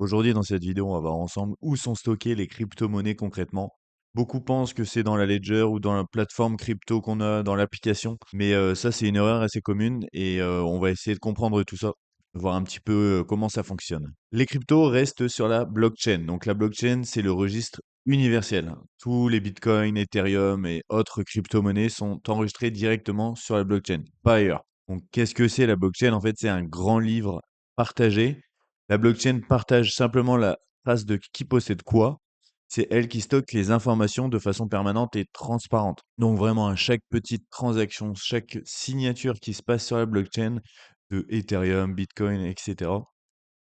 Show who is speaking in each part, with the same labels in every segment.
Speaker 1: Aujourd'hui, dans cette vidéo, on va voir ensemble où sont stockées les crypto-monnaies concrètement. Beaucoup pensent que c'est dans la ledger ou dans la plateforme crypto qu'on a dans l'application, mais ça, c'est une erreur assez commune et on va essayer de comprendre tout ça, voir un petit peu comment ça fonctionne. Les cryptos restent sur la blockchain. Donc la blockchain, c'est le registre universel. Tous les bitcoins, Ethereum et autres crypto-monnaies sont enregistrés directement sur la blockchain, pas ailleurs. Donc qu'est-ce que c'est la blockchain? En fait, c'est un grand livre partagé. La blockchain partage simplement la trace de qui possède quoi. C'est elle qui stocke les informations de façon permanente et transparente. Donc vraiment, à chaque petite transaction, chaque signature qui se passe sur la blockchain de Ethereum, Bitcoin, etc.,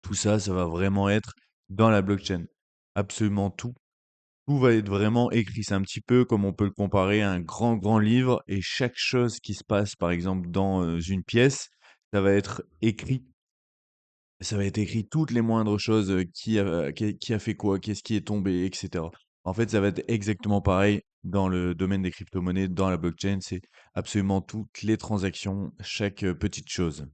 Speaker 1: tout ça, ça va vraiment être dans la blockchain. Absolument tout. Tout va être vraiment écrit. C'est un petit peu comme on peut le comparer à un grand, grand livre et chaque chose qui se passe, par exemple, dans une pièce, ça va être écrit. Ça va être écrit toutes les moindres choses, qui a fait quoi, qu'est-ce qui est tombé, et cetera. En fait, ça va être exactement pareil dans le domaine des crypto-monnaies, dans la blockchain, c'est absolument toutes les transactions, chaque, petite chose.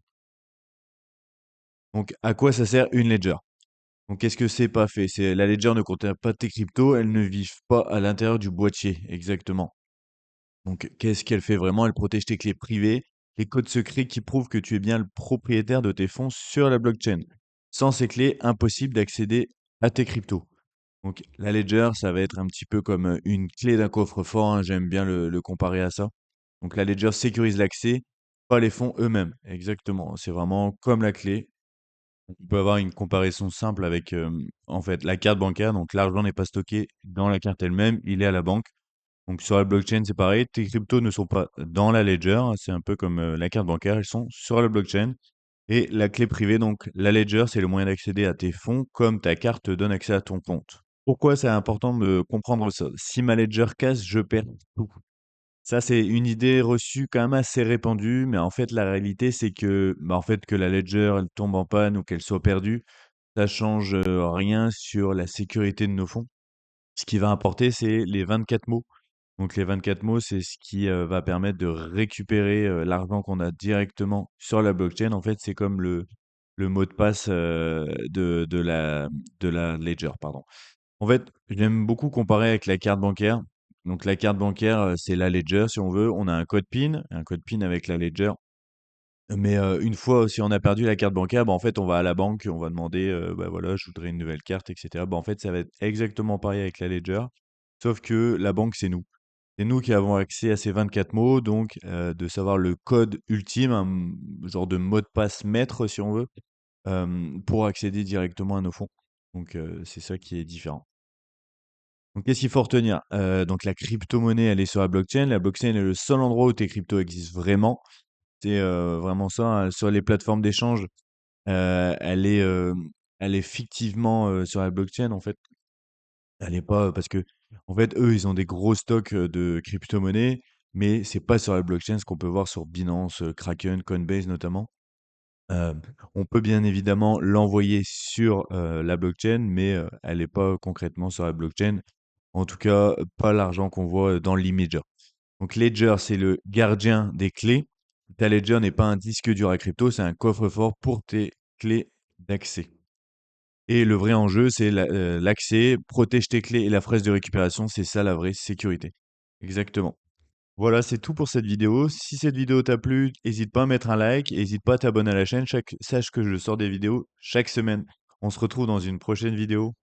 Speaker 1: Donc à quoi ça sert une ledger? Donc qu'est-ce que c'est pas fait? C'est la ledger ne contient pas tes cryptos, elles ne vivent pas à l'intérieur du boîtier, exactement. Donc qu'est-ce qu'elle fait vraiment? Elle protège tes clés privées, les codes secrets qui prouvent que tu es bien le propriétaire de tes fonds sur la blockchain. Sans ces clés, impossible d'accéder à tes cryptos. Donc la ledger, ça va être un petit peu comme une clé d'un coffre-fort, hein, j'aime bien le comparer à ça. Donc la ledger sécurise l'accès, pas les fonds eux-mêmes. Exactement, c'est vraiment comme la clé. On peut avoir une comparaison simple avec en fait la carte bancaire. Donc l'argent n'est pas stocké dans la carte elle-même, il est à la banque. Donc sur la blockchain, c'est pareil, tes cryptos ne sont pas dans la ledger, hein, c'est un peu comme la carte bancaire, ils sont sur la blockchain. Et la clé privée, donc la ledger, c'est le moyen d'accéder à tes fonds comme ta carte te donne accès à ton compte. Pourquoi c'est important de comprendre ça? Si ma ledger casse, je perds tout. Ça, c'est une idée reçue quand même assez répandue, mais en fait, la réalité, c'est que, en fait, que la ledger, elle tombe en panne ou qu'elle soit perdue, ça change rien sur la sécurité de nos fonds. Ce qui va importer, c'est les 24 mots. Donc les 24 mots, c'est ce qui va permettre de récupérer l'argent qu'on a directement sur la blockchain. En fait, c'est comme le mot de passe de la ledger, pardon. En fait, j'aime beaucoup comparer avec la carte bancaire. Donc la carte bancaire, c'est la ledger si on veut. On a un code PIN avec la ledger. Mais une fois, si on a perdu la carte bancaire, bah, en fait, on va à la banque, on va demander, bah, voilà, je voudrais une nouvelle carte, et cetera. Bah, en fait, ça va être exactement pareil avec la ledger, sauf que la banque, c'est nous. C'est nous qui avons accès à ces 24 mots, donc de savoir le code ultime, un genre de mot de passe maître, si on veut, pour accéder directement à nos fonds. Donc c'est ça qui est différent. Donc qu'est-ce qu'il faut retenir? Donc la crypto-monnaie, elle est sur la blockchain. La blockchain est le seul endroit où tes cryptos existent vraiment. C'est, vraiment ça, hein. Sur les plateformes d'échange, elle est, elle est fictivement, sur la blockchain, en fait. Elle est pas parce que en fait, eux, ils ont des gros stocks, de crypto-monnaies, mais c'est pas sur la blockchain, ce qu'on peut voir sur Binance, Kraken, Coinbase notamment. On peut bien évidemment l'envoyer sur, la blockchain, mais, elle est pas concrètement sur la blockchain. En tout cas, pas l'argent qu'on voit, dans l'immédiat. Donc Ledger, c'est le gardien des clés. Ta Ledger n'est pas un disque dur à crypto, c'est un coffre-fort pour tes clés d'accès. Et le vrai enjeu, c'est l'accès, protège tes clés et la phrase de récupération, c'est ça la vraie sécurité. Exactement. Voilà, c'est tout pour cette vidéo. Si cette vidéo t'a plu, n'hésite pas à mettre un like, n'hésite pas à t'abonner à la chaîne. Sache que je sors des vidéos chaque semaine. On se retrouve dans une prochaine vidéo.